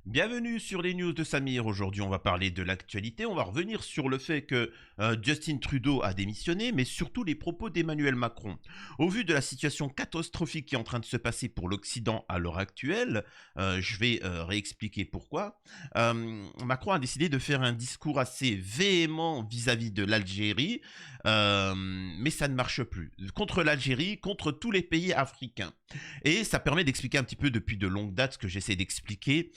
Bienvenue sur les news de Samir. Aujourd'hui, on va parler de l'actualité. On va revenir sur le fait que Justin Trudeau a démissionné, mais surtout les propos d'Emmanuel Macron. Au vu de la situation catastrophique qui est en train de se passer pour l'Occident à l'heure actuelle, je vais réexpliquer pourquoi. Macron a décidé de faire un discours assez véhément vis-à-vis de l'Algérie, mais ça ne marche plus. Contre l'Algérie, contre tous les pays africains. Et ça permet d'expliquer un petit peu depuis de longue date ce que j'essaie d'expliquer,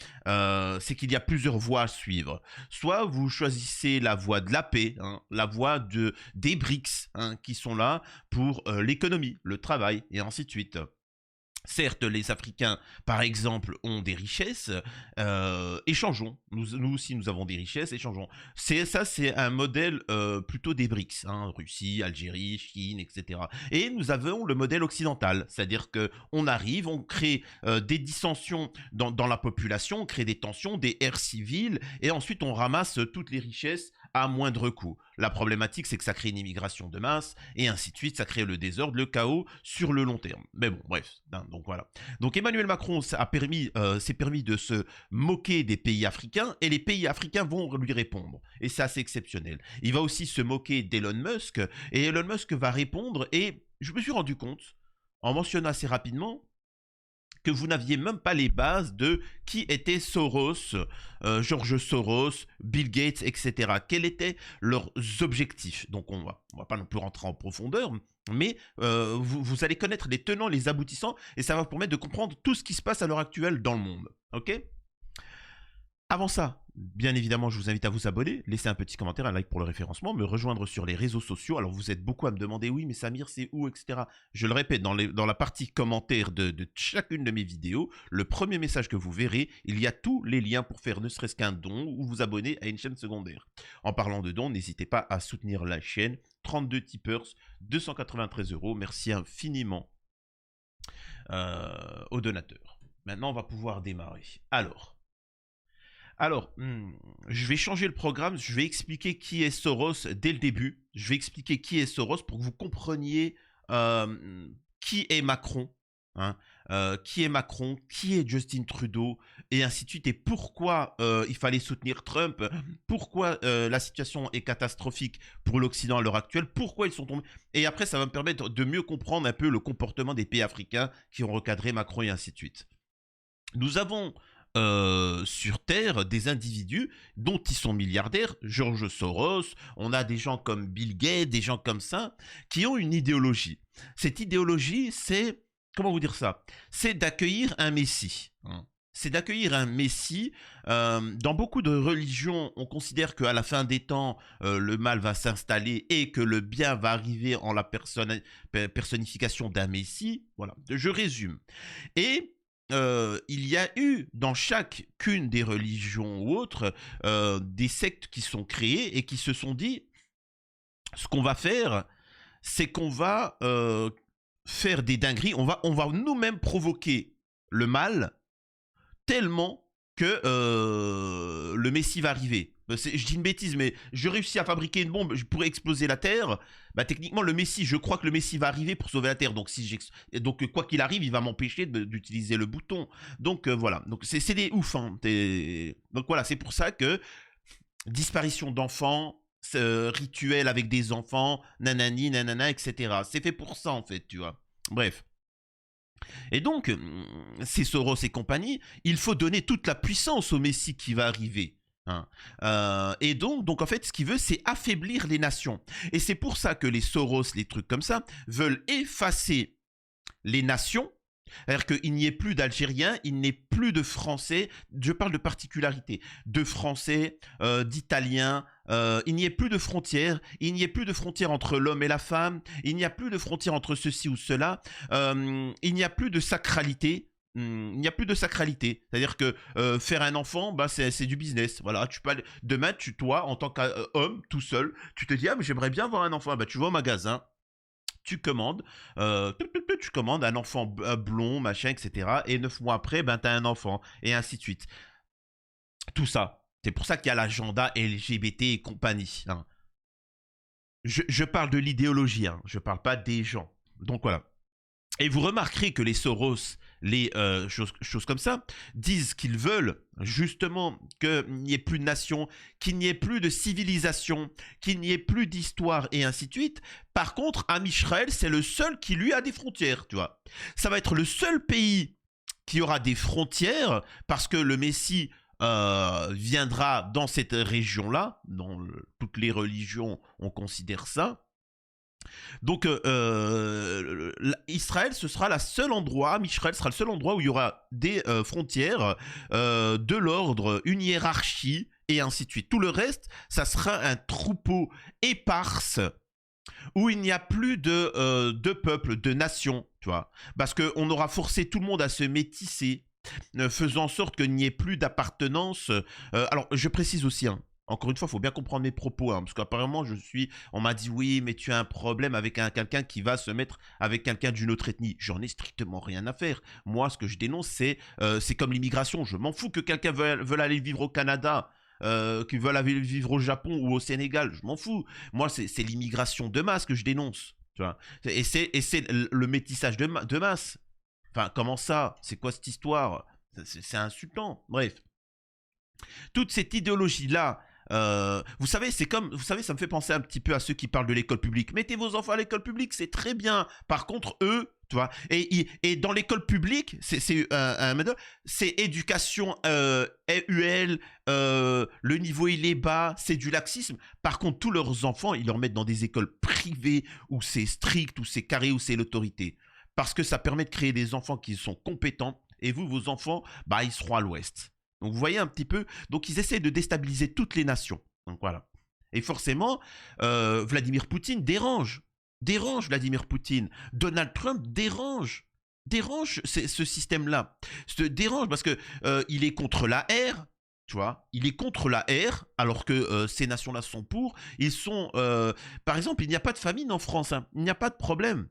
c'est qu'il y a plusieurs voies à suivre. Soit vous choisissez la voie de la paix, hein, la voie des BRICS, hein, qui sont là pour l'économie, le travail, et ainsi de suite. Certes, les Africains, par exemple, ont des richesses. Échangeons. Nous aussi, nous avons des richesses. Échangeons. C'est un modèle plutôt des BRICS, hein, Russie, Algérie, Chine, etc. Et nous avons le modèle occidental, c'est-à-dire que on arrive, on crée des dissensions dans la population, on crée des tensions, des guerres civiles, et ensuite on ramasse toutes les richesses à moindre coût. La problématique, c'est que ça crée une immigration de masse, et ainsi de suite, ça crée le désordre, le chaos sur le long terme. Mais bon, bref, hein, donc voilà. Donc Emmanuel Macron s'est permis de se moquer des pays africains, et les pays africains vont lui répondre. Et c'est assez exceptionnel. Il va aussi se moquer d'Elon Musk, et Elon Musk va répondre, et je me suis rendu compte, en mentionnant assez rapidement, que vous n'aviez même pas les bases de qui était Soros, George Soros, Bill Gates, etc. Quels étaient leurs objectifs? Donc on va pas non plus rentrer en profondeur, mais vous allez connaître les tenants, les aboutissants, et ça va vous permettre de comprendre tout ce qui se passe à l'heure actuelle dans le monde. Ok? Avant ça, bien évidemment, je vous invite à vous abonner, laisser un petit commentaire, un like pour le référencement, me rejoindre sur les réseaux sociaux. Alors vous êtes beaucoup à me demander, oui, mais Samir, c'est où, etc. Je le répète, dans la partie commentaire de chacune de mes vidéos, le premier message que vous verrez, il y a tous les liens pour faire ne serait-ce qu'un don ou vous abonner à une chaîne secondaire. En parlant de dons, n'hésitez pas à soutenir la chaîne. 32 tipeurs, 293 €. Merci infiniment aux donateurs. Maintenant, on va pouvoir démarrer. Alors, je vais changer le programme, je vais expliquer qui est Soros dès le début. Je vais expliquer qui est Soros pour que vous compreniez qui est Macron, hein, qui est Macron, qui est Justin Trudeau, et ainsi de suite, et pourquoi il fallait soutenir Trump, pourquoi la situation est catastrophique pour l'Occident à l'heure actuelle, pourquoi ils sont tombés. Et après, ça va me permettre de mieux comprendre un peu le comportement des pays africains qui ont recadré Macron, et ainsi de suite. Nous avons sur Terre des individus dont ils sont milliardaires, George Soros, on a des gens comme Bill Gates, des gens comme ça, qui ont une idéologie. Cette idéologie, c'est, comment vous dire ça? C'est d'accueillir un messie, hein. C'est d'accueillir un messie. Dans beaucoup de religions, on considère qu'à la fin des temps, le mal va s'installer et que le bien va arriver en la personnification d'un messie. Voilà, je résume. Et il y a eu dans chacune des religions ou autres des sectes qui sont créées et qui se sont dit ce qu'on va faire, c'est qu'on va faire des dingueries, on va nous-mêmes provoquer le mal tellement que le Messie va arriver. Je dis une bêtise, mais je réussis à fabriquer une bombe, je pourrais exploser la Terre. Bah, techniquement, le Messie, je crois que le Messie va arriver pour sauver la Terre. Donc, donc quoi qu'il arrive, il va m'empêcher d'utiliser le bouton. Donc, voilà. Donc, c'est des ouf. Hein. Donc, voilà, c'est pour ça que disparition d'enfants, rituel avec des enfants, nanani, nanana, etc. C'est fait pour ça, en fait, tu vois. Bref. Et donc, c'est Soros et compagnie, il faut donner toute la puissance au Messie qui va arriver. Hein. Et donc, en fait, ce qu'il veut, c'est affaiblir les nations. Et c'est pour ça que les Soros, les trucs comme ça, veulent effacer les nations. C'est-à-dire qu'il n'y ait plus d'Algériens, il n'y ait plus de Français, je parle de particularité, de Français, d'Italiens, il n'y ait plus de frontières, il n'y ait plus de frontières entre l'homme et la femme, il n'y a plus de frontières entre ceci ou cela, il n'y a plus de sacralité. Il n'y a plus de sacralité. C'est-à-dire que faire un enfant, bah, c'est du business. Voilà, demain, toi, en tant qu'homme, tout seul, tu te dis, ah, mais j'aimerais bien avoir un enfant. Bah, tu vas au magasin, tu commandes, tu commandes un enfant blond, machin, etc. Et 9 mois après, ben, tu as un enfant. Et ainsi de suite. Tout ça. C'est pour ça qu'il y a l'agenda LGBT et compagnie. Hein. Je parle de l'idéologie, hein. Je parle pas des gens. Donc voilà. Et vous remarquerez que les Soros, les choses comme ça, disent qu'ils veulent justement qu'il n'y ait plus de nation, qu'il n'y ait plus de civilisation, qu'il n'y ait plus d'histoire et ainsi de suite. Par contre, Israël, c'est le seul qui lui a des frontières, tu vois. Ça va être le seul pays qui aura des frontières parce que le Messie viendra dans cette région-là, toutes les religions, on considère ça. Donc, Israël, ce sera la seule endroit, Israël sera le seul endroit où il y aura des frontières, de l'ordre, une hiérarchie, et ainsi de suite. Tout le reste, ça sera un troupeau éparse où il n'y a plus de peuple, de nation, tu vois. Parce qu'on aura forcé tout le monde à se métisser, faisant en sorte qu'il n'y ait plus d'appartenance. Alors, je précise aussi, hein, encore une fois, il faut bien comprendre mes propos, hein, parce qu'apparemment, on m'a dit oui, mais tu as un problème avec quelqu'un qui va se mettre avec quelqu'un d'une autre ethnie. J'en ai strictement rien à faire. Moi, ce que je dénonce, c'est comme l'immigration. Je m'en fous que quelqu'un veuille aller vivre au Canada. Qui veulent aller vivre au Japon ou au Sénégal, je m'en fous. Moi, c'est l'immigration de masse que je dénonce. Tu vois. Et c'est le métissage de masse. Enfin, comment ça? C'est quoi cette histoire? C'est insultant. Bref. Toute cette idéologie-là, vous savez, vous savez, ça me fait penser un petit peu à ceux qui parlent de l'école publique. Mettez vos enfants à l'école publique, c'est très bien. Par contre, eux, tu vois, et dans l'école publique, c'est éducation EUL, le niveau il est bas, c'est du laxisme. Par contre, tous leurs enfants, ils leur mettent dans des écoles privées où c'est strict, où c'est carré, où c'est l'autorité. Parce que ça permet de créer des enfants qui sont compétents. Et vous, vos enfants, bah, ils seront à l'ouest. Donc vous voyez un petit peu, donc ils essaient de déstabiliser toutes les nations. Donc voilà. Et forcément, Vladimir Poutine dérange Vladimir Poutine. Donald Trump dérange ce système-là. Dérange parce que il est contre la R, tu vois, il est contre la R, alors que ces nations-là sont pour. Ils sont, par exemple, il n'y a pas de famine en France, hein. Il n'y a pas de problème.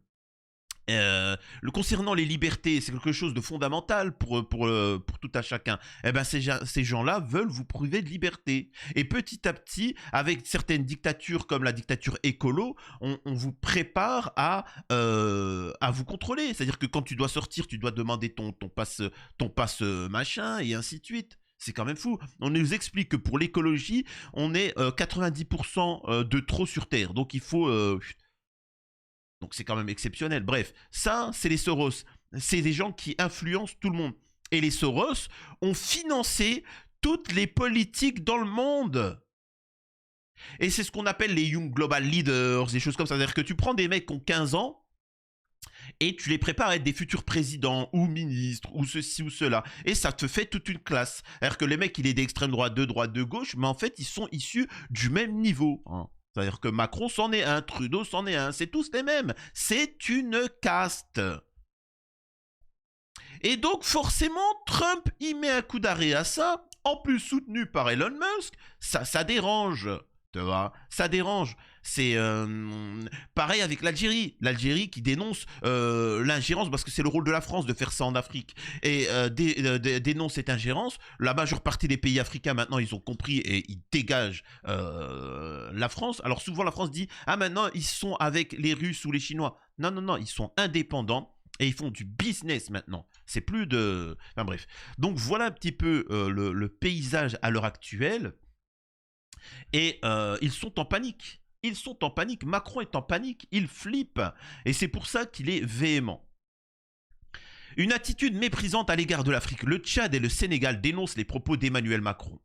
Concernant les libertés, c'est quelque chose de fondamental pour tout à chacun. Eh ben, ces gens-là veulent vous priver de liberté. Et petit à petit, avec certaines dictatures comme la dictature écolo, on vous prépare à vous contrôler. C'est-à-dire que quand tu dois sortir, tu dois demander ton passe machin, et ainsi de suite. C'est quand même fou. On nous explique que pour l'écologie, on est 90% de trop sur Terre. Donc il faut... donc c'est quand même exceptionnel. Bref, ça, c'est les Soros. C'est des gens qui influencent tout le monde. Et les Soros ont financé toutes les politiques dans le monde. Et c'est ce qu'on appelle les Young Global Leaders, des choses comme ça. C'est-à-dire que tu prends des mecs qui ont 15 ans et tu les prépares à être des futurs présidents ou ministres ou ceci ou cela. Et ça te fait toute une classe. C'est-à-dire que les mecs, il est d'extrême droite, de gauche, mais en fait, ils sont issus du même niveau. Hein. C'est-à-dire que Macron c'en est un, Trudeau c'en est un, c'est tous les mêmes. C'est une caste. Et donc forcément, Trump, il met un coup d'arrêt à ça, en plus soutenu par Elon Musk, ça dérange. Tu vois, ça dérange. C'est pareil avec l'Algérie. L'Algérie qui dénonce l'ingérence, parce que c'est le rôle de la France de faire ça en Afrique. Et dénonce cette ingérence. La majeure partie des pays africains, maintenant, ils ont compris et ils dégagent la France. Alors souvent, la France dit, ah maintenant, ils sont avec les Russes ou les Chinois. Non, non, non, ils sont indépendants. Et ils font du business maintenant. C'est plus de... Enfin bref. Donc voilà un petit peu le paysage à l'heure actuelle. Et ils sont en panique. Ils sont en panique. Macron est en panique. Il flippe. Et c'est pour ça qu'il est véhément. Une attitude méprisante à l'égard de l'Afrique. Le Tchad et le Sénégal dénoncent les propos d'Emmanuel Macron.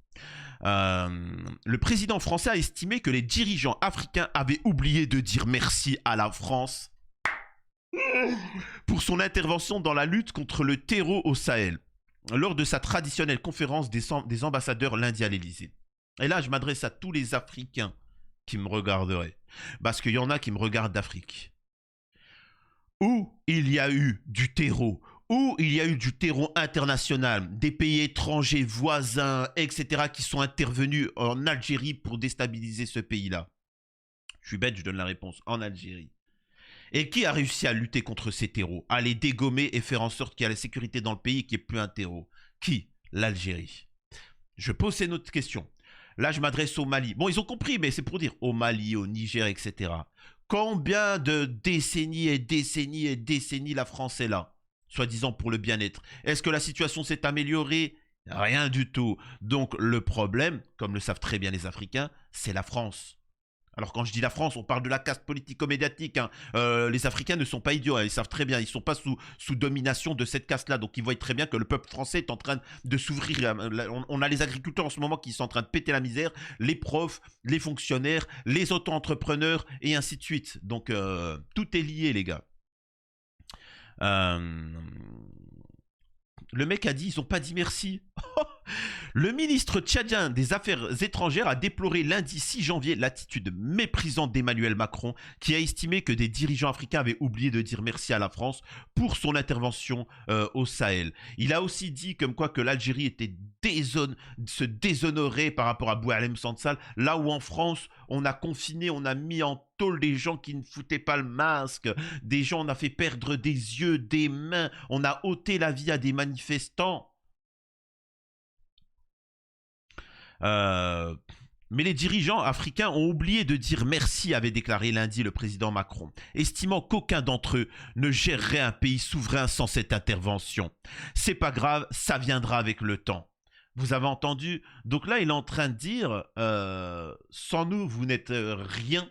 Le président français a estimé que les dirigeants africains avaient oublié de dire merci à la France pour son intervention dans la lutte contre le terreau au Sahel, lors de sa traditionnelle conférence des ambassadeurs lundi à l'Elysée. Et là, je m'adresse à tous les Africains qui me regarderaient, parce qu'il y en a qui me regardent d'Afrique, où il y a eu du terreau, où il y a eu du terreau international, des pays étrangers, voisins, etc., qui sont intervenus en Algérie pour déstabiliser ce pays-là. Je suis bête, je donne la réponse. En Algérie. Et qui a réussi à lutter contre ces terreaux, à les dégommer et faire en sorte qu'il y ait la sécurité dans le pays et qu'il n'y ait plus un terreau? Qui? L'Algérie. Je pose une autre question. Là, je m'adresse au Mali. Bon, ils ont compris, mais c'est pour dire au Mali, au Niger, etc. Combien de décennies et décennies et décennies la France est là, soi-disant pour le bien-être? Est-ce que la situation s'est améliorée? Rien du tout. Donc le problème, comme le savent très bien les Africains, c'est la France. Alors quand je dis la France, on parle de la caste politico-médiatique, hein. Les Africains ne sont pas idiots, hein. Ils savent très bien, ils ne sont pas sous domination de cette caste-là. Donc ils voient très bien que le peuple français est en train de s'ouvrir. On a les agriculteurs en ce moment qui sont en train de péter la misère, les profs, les fonctionnaires, les auto-entrepreneurs et ainsi de suite. Donc tout est lié les gars. Euh, Le mec a dit, ils n'ont pas dit merci. Le ministre tchadien des Affaires étrangères a déploré lundi 6 janvier l'attitude méprisante d'Emmanuel Macron, qui a estimé que des dirigeants africains avaient oublié de dire merci à la France pour son intervention au Sahel. Il a aussi dit comme quoi que l'Algérie était se déshonorait par rapport à Boualem Sansal, là où en France, on a confiné, on a mis en tôle des gens qui ne foutaient pas le masque, des gens, on a fait perdre des yeux, des mains, on a ôté la vie à des manifestants. Mais les dirigeants africains ont oublié de dire merci, avait déclaré lundi le président Macron, estimant qu'aucun d'entre eux ne gérerait un pays souverain sans cette intervention. C'est pas grave, ça viendra avec le temps. Vous avez entendu? Donc là, il est en train de dire, sans nous, vous n'êtes rien,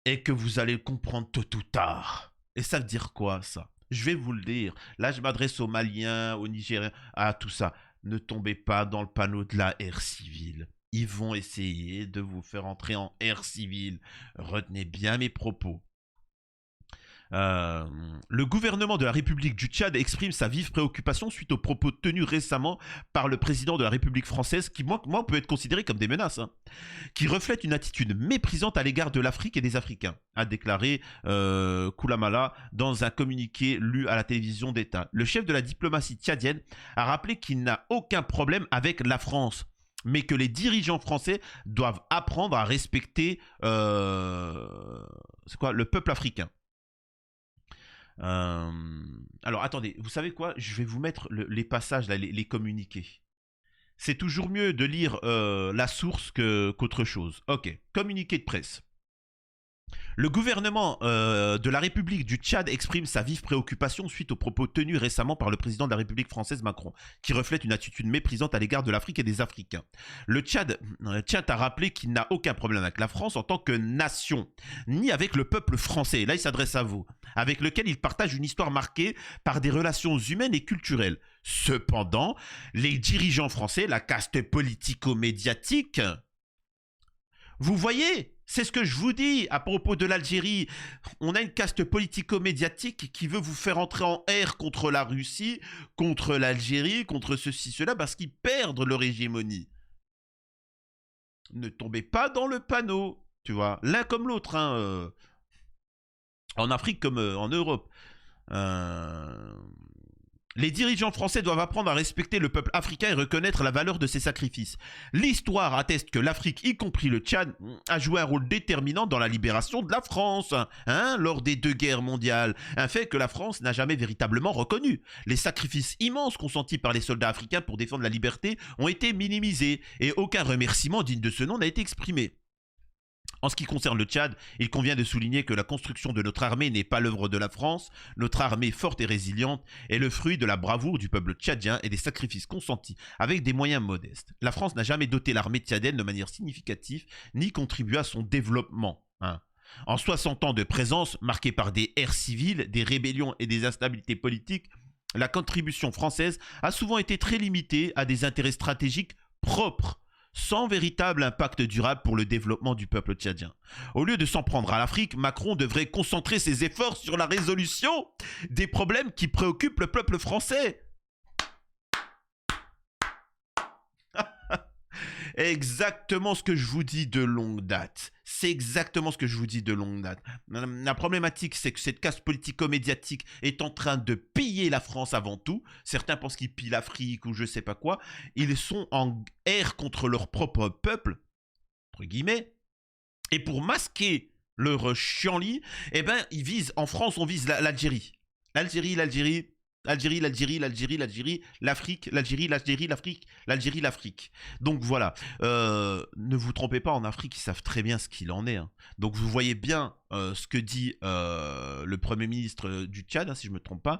et que vous allez le comprendre tôt ou tard. Et ça veut dire quoi, ça? Je vais vous le dire. Là, je m'adresse aux Maliens, aux Nigériens, à tout ça. Ne tombez pas dans le panneau de la ère civile. Ils vont essayer de vous faire entrer en ère civile. Retenez bien mes propos. Le gouvernement de la République du Tchad exprime sa vive préoccupation suite aux propos tenus récemment par le président de la République française, qui moi peut être considéré comme des menaces, hein, qui reflètent une attitude méprisante à l'égard de l'Afrique et des Africains, a déclaré Koulamala dans un communiqué lu à la télévision d'État. Le chef de la diplomatie tchadienne a rappelé qu'il n'a aucun problème avec la France, mais que les dirigeants français doivent apprendre à respecter le peuple africain. Alors attendez, vous savez quoi? Je vais vous mettre les passages, là, les communiqués. C'est toujours mieux de lire la source qu'autre chose. Ok, communiqué de presse. Le gouvernement de la République du Tchad exprime sa vive préoccupation suite aux propos tenus récemment par le président de la République française Macron, qui reflète une attitude méprisante à l'égard de l'Afrique et des Africains. Le Tchad tient à rappeler qu'il n'a aucun problème avec la France en tant que nation, ni avec le peuple français, là il s'adresse à vous, avec lequel il partage une histoire marquée par des relations humaines et culturelles. Cependant, les dirigeants français, la caste politico-médiatique, vous voyez, c'est ce que je vous dis à propos de l'Algérie. On a une caste politico-médiatique qui veut vous faire entrer en ère contre la Russie, contre l'Algérie, contre ceci, cela, parce qu'ils perdent leur hégémonie. Ne tombez pas dans le panneau, tu vois. L'un comme l'autre, hein, en Afrique comme en Europe. Les dirigeants français doivent apprendre à respecter le peuple africain et reconnaître la valeur de ses sacrifices. L'histoire atteste que l'Afrique, y compris le Tchad, a joué un rôle déterminant dans la libération de la France, hein, lors des 2 guerres mondiales. Un fait que la France n'a jamais véritablement reconnu. Les sacrifices immenses consentis par les soldats africains pour défendre la liberté ont été minimisés et aucun remerciement digne de ce nom n'a été exprimé. En ce qui concerne le Tchad, il convient de souligner que la construction de notre armée n'est pas l'œuvre de la France. Notre armée forte et résiliente est le fruit de la bravoure du peuple tchadien et des sacrifices consentis avec des moyens modestes. La France n'a jamais doté l'armée tchadienne de manière significative ni contribué à son développement. En 60 ans de présence, marquée par des guerres civiles, des rébellions et des instabilités politiques, la contribution française a souvent été très limitée à des intérêts stratégiques propres, sans véritable impact durable pour le développement du peuple tchadien. Au lieu de s'en prendre à l'Afrique, Macron devrait concentrer ses efforts sur la résolution des problèmes qui préoccupent le peuple français. Exactement ce que je vous dis de longue date. C'est exactement ce que je vous dis de longue date. La problématique, c'est que cette caste politico-médiatique est en train de piller la France avant tout. Certains pensent qu'ils pillent l'Afrique ou je sais pas quoi. Ils sont en guerre contre leur propre peuple, entre guillemets. Et pour masquer leur chienlit, eh ben, ils visent, en France, on vise l'Algérie. L'Algérie. Algérie, l'Algérie, l'Algérie, l'Algérie, l'Afrique, l'Algérie, l'Algérie, l'Afrique, l'Algérie, l'Afrique. Donc voilà, ne vous trompez pas, en Afrique, ils savent très bien ce qu'il en est, hein. Donc vous voyez bien ce que dit le Premier ministre du Tchad, hein, si je ne me trompe pas.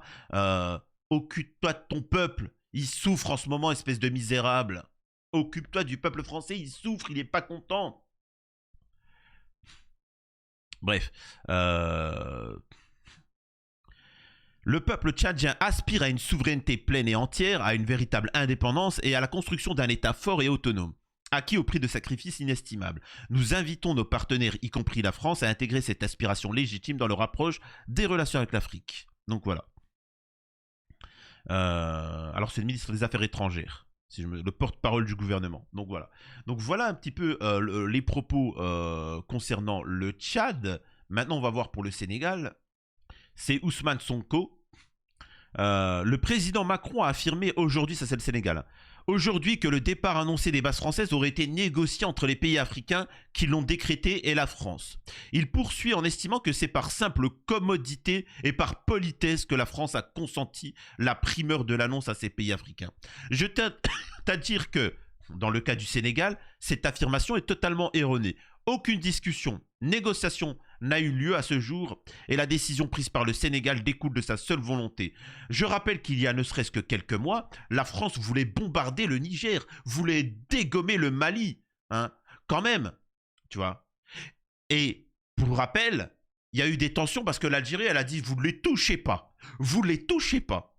Occupe-toi de ton peuple, il souffre en ce moment, espèce de misérable. Occupe-toi du peuple français, il souffre, il n'est pas content. Bref, le peuple tchadien aspire à une souveraineté pleine et entière, à une véritable indépendance et à la construction d'un État fort et autonome, acquis au prix de sacrifices inestimables. Nous invitons nos partenaires, y compris la France, à intégrer cette aspiration légitime dans leur approche des relations avec l'Afrique. Donc voilà. Alors c'est le ministre des Affaires étrangères, le porte-parole du gouvernement. Donc voilà un petit peu les propos concernant le Tchad. Maintenant on va voir pour le Sénégal. C'est Ousmane Sonko. Le président Macron a affirmé aujourd'hui, ça c'est le Sénégal, aujourd'hui que le départ annoncé des bases françaises aurait été négocié entre les pays africains qui l'ont décrété et la France. Il poursuit en estimant que c'est par simple commodité et par politesse que la France a consenti la primeur de l'annonce à ces pays africains. Je tiens à dire que, dans le cas du Sénégal, cette affirmation est totalement erronée. Aucune discussion, négociation n'a eu lieu à ce jour et la décision prise par le Sénégal découle de sa seule volonté. Je rappelle qu'il y a ne serait-ce que quelques mois, la France voulait bombarder le Niger, voulait dégommer le Mali, hein, quand même, tu vois. Et pour rappel, il y a eu des tensions parce que l'Algérie, elle a dit vous ne les touchez pas, vous ne les touchez pas.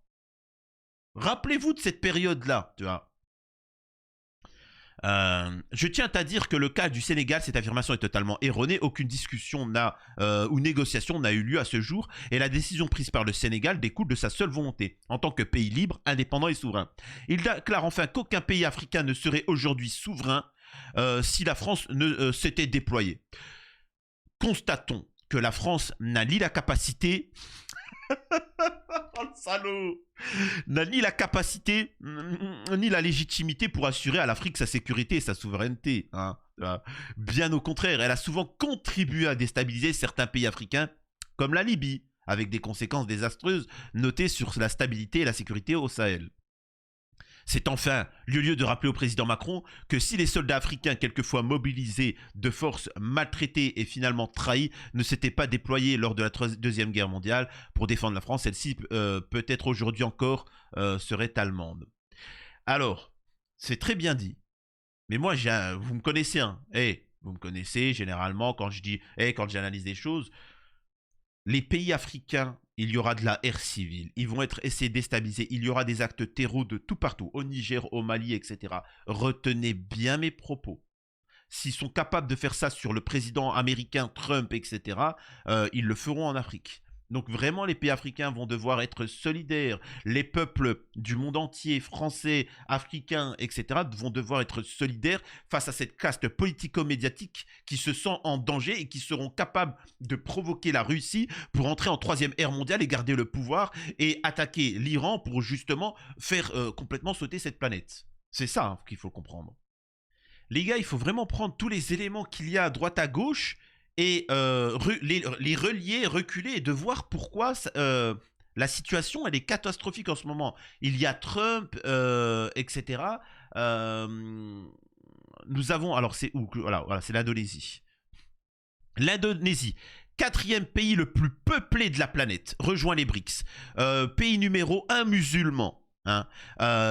Rappelez-vous de cette période-là, tu vois. Je tiens à dire que le cas du Sénégal, cette affirmation est totalement erronée. Aucune discussion ou négociation n'a eu lieu à ce jour et la décision prise par le Sénégal découle de sa seule volonté, en tant que pays libre, indépendant et souverain. Il déclare enfin qu'aucun pays africain ne serait aujourd'hui souverain si la France ne s'était déployée. Constatons que la France n'a ni la capacité... Oh le salaud, n'a ni la capacité ni la légitimité pour assurer à l'Afrique sa sécurité et sa souveraineté, hein. Bien au contraire, elle a souvent contribué à déstabiliser certains pays africains comme la Libye, avec des conséquences désastreuses notées sur la stabilité et la sécurité au Sahel. C'est enfin lieu de rappeler au président Macron que si les soldats africains, quelquefois mobilisés de forces maltraitées et finalement trahis, ne s'étaient pas déployés lors de la Deuxième Guerre mondiale pour défendre la France, celle-ci peut-être aujourd'hui encore serait allemande. Alors, c'est très bien dit, mais moi, vous me connaissez, hein. Vous me connaissez généralement quand je dis, quand j'analyse des choses, les pays africains, il y aura de la ère civile. Ils vont être essayés de déstabiliser. Il y aura des actes terreaux de tout partout, au Niger, au Mali, etc. Retenez bien mes propos. S'ils sont capables de faire ça sur le président américain, Trump, etc., ils le feront en Afrique. Donc vraiment, les pays africains vont devoir être solidaires. Les peuples du monde entier, français, africains, etc., vont devoir être solidaires face à cette caste politico-médiatique qui se sent en danger et qui seront capables de provoquer la Russie pour entrer en troisième ère mondiale et garder le pouvoir et attaquer l'Iran pour justement faire complètement sauter cette planète. C'est ça, hein, qu'il faut comprendre. Les gars, il faut vraiment prendre tous les éléments qu'il y a à droite à gauche et les relier, reculer et de voir pourquoi la situation elle est catastrophique en ce moment. Il y a Trump, etc. Nous avons, alors c'est où? Voilà, c'est l'Indonésie. L'Indonésie, quatrième pays le plus peuplé de la planète, rejoint les BRICS. Pays numéro 1 musulman. Hein.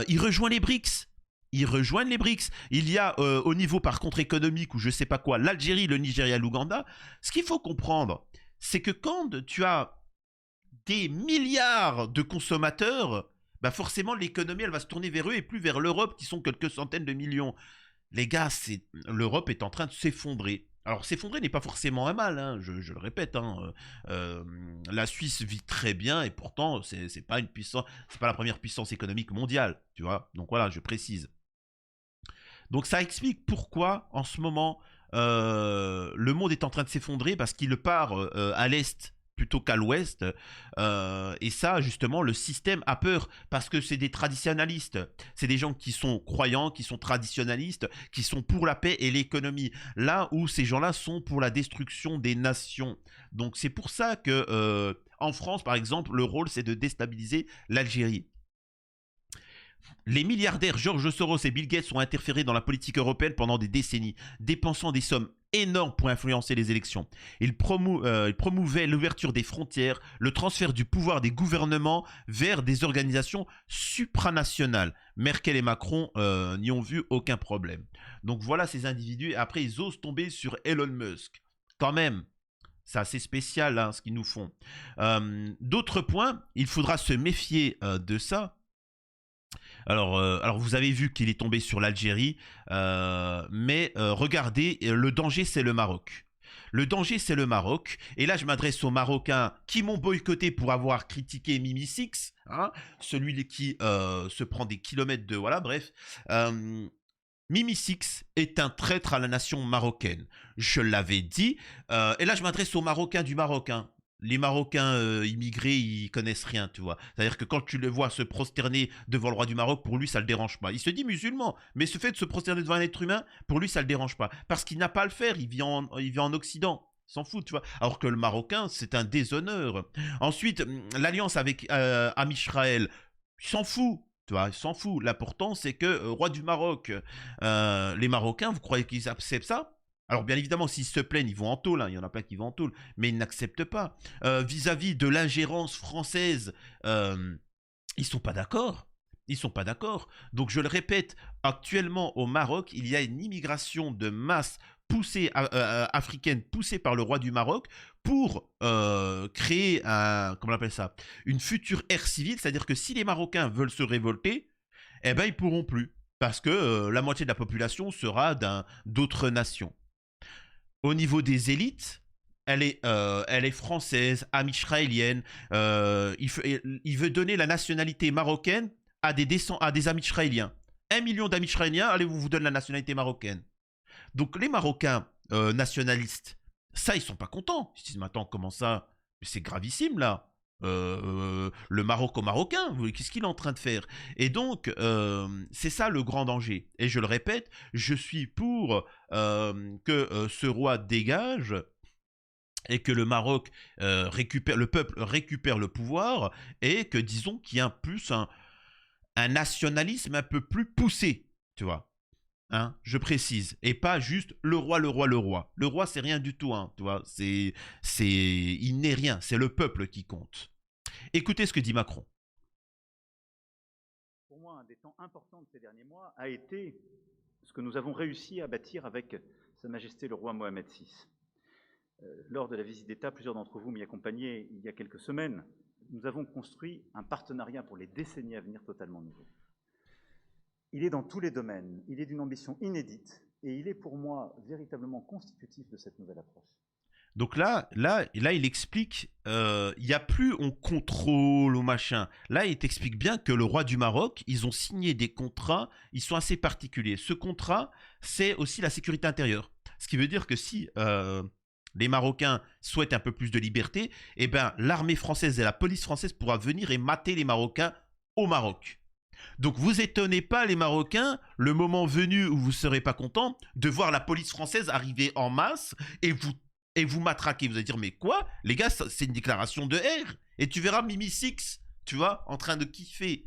Il rejoint les BRICS. Ils rejoignent les BRICS. Il y a au niveau par contre économique ou je sais pas quoi, l'Algérie, le Nigeria, l'Ouganda. Ce qu'il faut comprendre, c'est que quand tu as des milliards de consommateurs, bah forcément l'économie elle va se tourner vers eux et plus vers l'Europe qui sont quelques centaines de millions. Les gars, l'Europe est en train de s'effondrer. Alors s'effondrer n'est pas forcément un mal, hein, je le répète. Hein, la Suisse vit très bien et pourtant c'est pas une puissance, c'est pas la première puissance économique mondiale, tu vois. Donc voilà, je précise. Donc ça explique pourquoi en ce moment le monde est en train de s'effondrer parce qu'il part à l'est plutôt qu'à l'ouest. Et ça, justement, le système a peur parce que c'est des traditionalistes. C'est des gens qui sont croyants, qui sont traditionalistes, qui sont pour la paix et l'économie. Là où ces gens-là sont pour la destruction des nations. Donc c'est pour ça que en France, par exemple, le rôle c'est de déstabiliser l'Algérie. Les milliardaires George Soros et Bill Gates ont interféré dans la politique européenne pendant des décennies, dépensant des sommes énormes pour influencer les élections. Ils promouvaient l'ouverture des frontières, le transfert du pouvoir des gouvernements vers des organisations supranationales. Merkel et Macron n'y ont vu aucun problème. Donc voilà ces individus, et après ils osent tomber sur Elon Musk. Quand même, c'est assez spécial hein, ce qu'ils nous font. D'autres points, il faudra se méfier de ça. Alors, vous avez vu qu'il est tombé sur l'Algérie, mais regardez, le danger, c'est le Maroc. Le danger, c'est le Maroc. Et là, je m'adresse aux Marocains qui m'ont boycotté pour avoir critiqué Mimi Six, hein, celui qui se prend des kilomètres de... Voilà, bref. Mimi Six est un traître à la nation marocaine. Je l'avais dit. Et là, je m'adresse aux Marocains du Maroc, hein. Les Marocains immigrés, ils connaissent rien, tu vois. C'est-à-dire que quand tu le vois se prosterner devant le roi du Maroc, pour lui, ça le dérange pas. Il se dit musulman, mais ce fait de se prosterner devant un être humain, pour lui, ça le dérange pas. Parce qu'il n'a pas à le faire, il vit en Occident. Il s'en fout, tu vois. Alors que le Marocain, c'est un déshonneur. Ensuite, l'alliance avec Amisraël, il s'en fout. Tu vois, il s'en fout. L'important, c'est que roi du Maroc, les Marocains, vous croyez qu'ils acceptent ça? Alors bien évidemment, s'ils se plaignent, ils vont en tôle, hein, il y en a plein qui vont en tôle, mais ils n'acceptent pas. Vis-à-vis de l'ingérence française, ils sont pas d'accord. Ils sont pas d'accord. Donc je le répète, actuellement au Maroc, il y a une immigration de masse poussée africaine, poussée par le roi du Maroc pour créer comment on appelle ça, une future ère civile, c'est-à-dire que si les Marocains veulent se révolter, eh ben ils pourront plus parce que la moitié de la population sera d'autres nations. Au niveau des élites, elle est française, amisraélienne. Il veut donner la nationalité marocaine à des amisraéliens. 1 million d'amisraéliens, allez, vous donne la nationalité marocaine. Donc les Marocains nationalistes, ça, ils sont pas contents. Ils se disent, mais attends, comment ça? C'est gravissime, là. Le Maroc aux Marocains, qu'est-ce qu'il est en train de faire? Et donc, c'est ça le grand danger. Et je le répète, je suis pour que ce roi dégage et que le Maroc récupère, le peuple récupère le pouvoir et que disons qu'il y a un nationalisme un peu plus poussé, tu vois. Hein, je précise, et pas juste le roi, le roi, le roi. Le roi, c'est rien du tout, hein, tu vois. Il n'est rien, c'est le peuple qui compte. Écoutez ce que dit Macron. Pour moi, un des temps importants de ces derniers mois a été ce que nous avons réussi à bâtir avec Sa Majesté le roi Mohamed VI. Lors de la visite d'État, plusieurs d'entre vous m'y accompagnaient il y a quelques semaines. Nous avons construit un partenariat pour les décennies à venir totalement nouveau. Il est dans tous les domaines, il est d'une ambition inédite et il est pour moi véritablement constitutif de cette nouvelle approche. Donc là, il explique, il n'y a plus on contrôle ou machin. Là, il t'explique bien que le roi du Maroc, ils ont signé des contrats, ils sont assez particuliers. Ce contrat, c'est aussi la sécurité intérieure. Ce qui veut dire que si les Marocains souhaitent un peu plus de liberté, eh ben l'armée française et la police française pourra venir et mater les Marocains au Maroc. Donc vous étonnez pas les Marocains, le moment venu où vous serez pas contents, de voir la police française arriver en masse et vous matraquer. Vous allez dire mais quoi? Les gars, c'est une déclaration de guerre. Et tu verras Mimi Six, tu vois, en train de kiffer.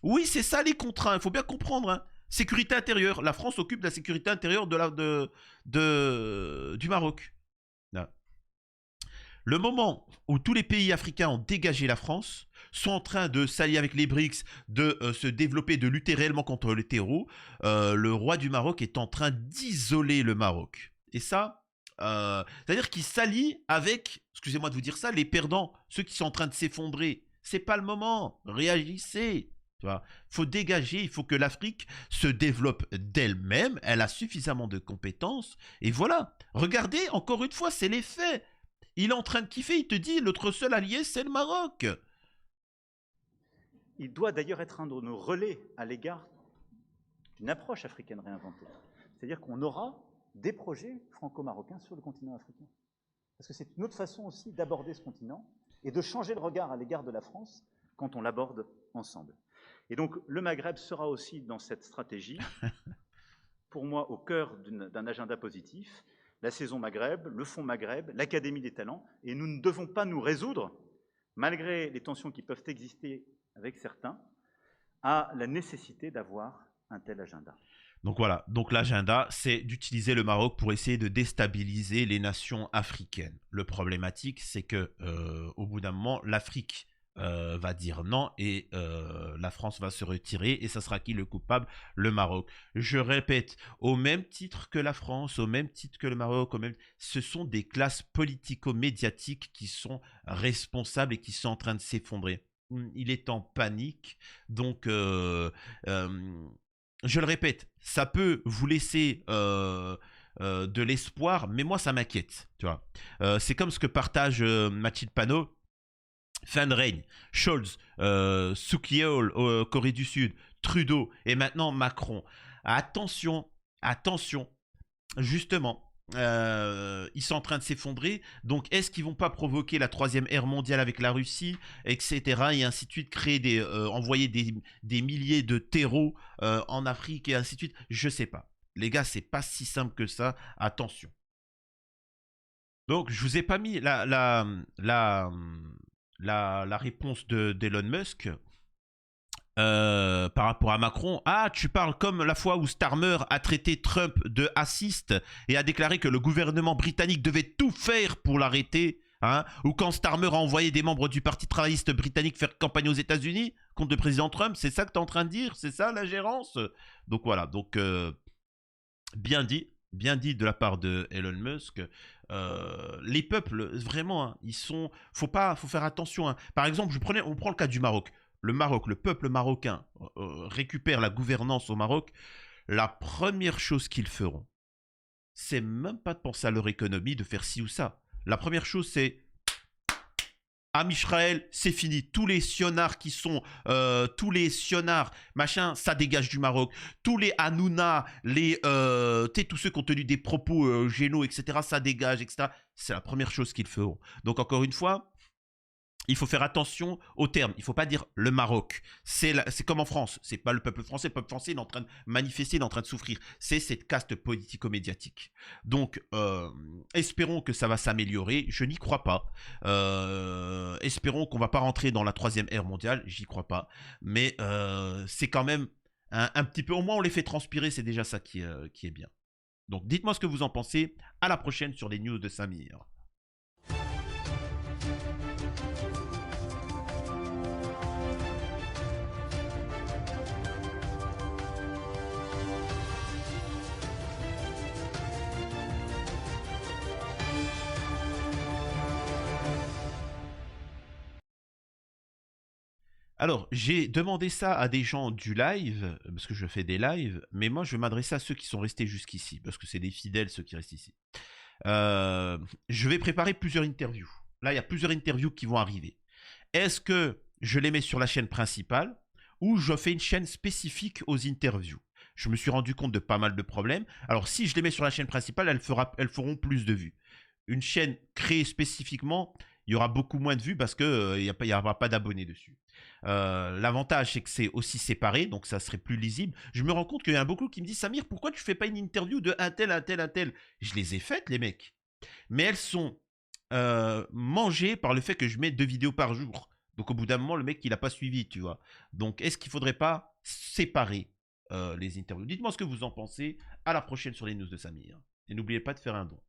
Oui, c'est ça les contrats, il faut bien comprendre. Hein. Sécurité intérieure. La France occupe de la sécurité intérieure du Maroc. Là. Le moment où tous les pays africains ont dégagé la France, sont en train de s'allier avec les BRICS, de se développer, de lutter réellement contre le terreau, le roi du Maroc est en train d'isoler le Maroc. Et ça, c'est-à-dire qu'il s'allie avec, excusez-moi de vous dire ça, les perdants, ceux qui sont en train de s'effondrer. C'est pas le moment. Réagissez. Tu vois, faut dégager, il faut que l'Afrique se développe d'elle-même, elle a suffisamment de compétences, et voilà. Regardez, encore une fois, c'est les faits. Il est en train de kiffer, il te dit, notre seul allié, c'est le Maroc. Il doit d'ailleurs être un de nos relais à l'égard d'une approche africaine réinventée. C'est-à-dire qu'on aura des projets franco-marocains sur le continent africain. parce que c'est une autre façon aussi d'aborder ce continent et de changer le regard à l'égard de la France quand on l'aborde ensemble. Et donc le Maghreb sera aussi dans cette stratégie, pour moi au cœur d'un agenda positif, la saison Maghreb, le fonds Maghreb, l'Académie des talents, et nous ne devons pas nous résoudre, malgré les tensions qui peuvent exister avec certains, à la nécessité d'avoir un tel agenda. Donc voilà, donc l'agenda, c'est d'utiliser le Maroc pour essayer de déstabiliser les nations africaines. Le problématique, c'est que au bout d'un moment, l'Afrique va dire non et la France va se retirer et ça sera qui le coupable? Le Maroc. Je répète, au même titre que la France, au même titre que le Maroc, ce sont des classes politico-médiatiques qui sont responsables et qui sont en train de s'effondrer. Il est en panique, donc je le répète, ça peut vous laisser de l'espoir, mais moi ça m'inquiète, tu vois. C'est comme ce que partage Mathilde Panot. Fin de règne, Scholz, Suki Yeol, Corée du Sud, Trudeau et maintenant Macron. Attention, attention, justement. Ils sont en train de s'effondrer. Donc, est-ce qu'ils vont pas provoquer la troisième ère mondiale avec la Russie, etc. et ainsi de suite, créer envoyer des milliers de terreaux en Afrique et ainsi de suite? Je sais pas. Les gars, c'est pas si simple que ça. Attention. Donc, je vous ai pas mis la réponse d'Elon Musk. Par rapport à Macron. Ah, tu parles comme la fois où Starmer a traité Trump de raciste et a déclaré que le gouvernement britannique devait tout faire pour l'arrêter. Hein, ou quand Starmer a envoyé des membres du Parti travailliste britannique faire campagne aux États-Unis contre le président Trump. C'est ça que tu es en train de dire? C'est ça l'ingérence? Donc voilà, donc bien dit de la part de Elon Musk. Les peuples, vraiment, hein, faut faire attention. Hein. Par exemple, on prend le cas du Maroc. Le Maroc, le peuple marocain récupère la gouvernance au Maroc. La première chose qu'ils feront, c'est même pas de penser à leur économie, de faire ci ou ça. La première chose, c'est Am Israël, c'est fini. Tous les sionards tous les sionards, machin, ça dégage du Maroc. Tous les Hanouna, tous ceux qui ont tenu des propos génaux, etc., ça dégage, etc. C'est la première chose qu'ils feront. Donc encore une fois, il faut faire attention aux termes. Il ne faut pas dire le Maroc. C'est comme en France. C'est pas le peuple français. Le peuple français il est en train de manifester, il est en train de souffrir. C'est cette caste politico-médiatique. Donc, espérons que ça va s'améliorer. Je n'y crois pas. Espérons qu'on ne va pas rentrer dans la troisième ère mondiale. J'y crois pas. Mais c'est quand même un petit peu... Au moins, on les fait transpirer. C'est déjà ça qui est bien. Donc, dites-moi ce que vous en pensez. À la prochaine sur les news de Samir. Alors, j'ai demandé ça à des gens du live, parce que je fais des lives, mais moi je vais m'adresser à ceux qui sont restés jusqu'ici, parce que c'est des fidèles ceux qui restent ici. Je vais préparer plusieurs interviews. Là, il y a plusieurs interviews qui vont arriver. Est-ce que je les mets sur la chaîne principale ou je fais une chaîne spécifique aux interviews? Je me suis rendu compte de pas mal de problèmes. Alors, si je les mets sur la chaîne principale, elles feront plus de vues. Une chaîne créée spécifiquement, il y aura beaucoup moins de vues parce qu'il n'y aura pas d'abonnés dessus. L'avantage, c'est que c'est aussi séparé, donc ça serait plus lisible. Je me rends compte qu'il y en a beaucoup qui me disent « Samir, pourquoi tu fais pas une interview de un tel, un tel, un tel ?» Je les ai faites, les mecs. Mais elles sont mangées par le fait que je mets 2 vidéos par jour. Donc au bout d'un moment, le mec, il n'a pas suivi, tu vois. Donc est-ce qu'il ne faudrait pas séparer les interviews? Dites-moi ce que vous en pensez. À la prochaine sur les news de Samir. Et n'oubliez pas de faire un don.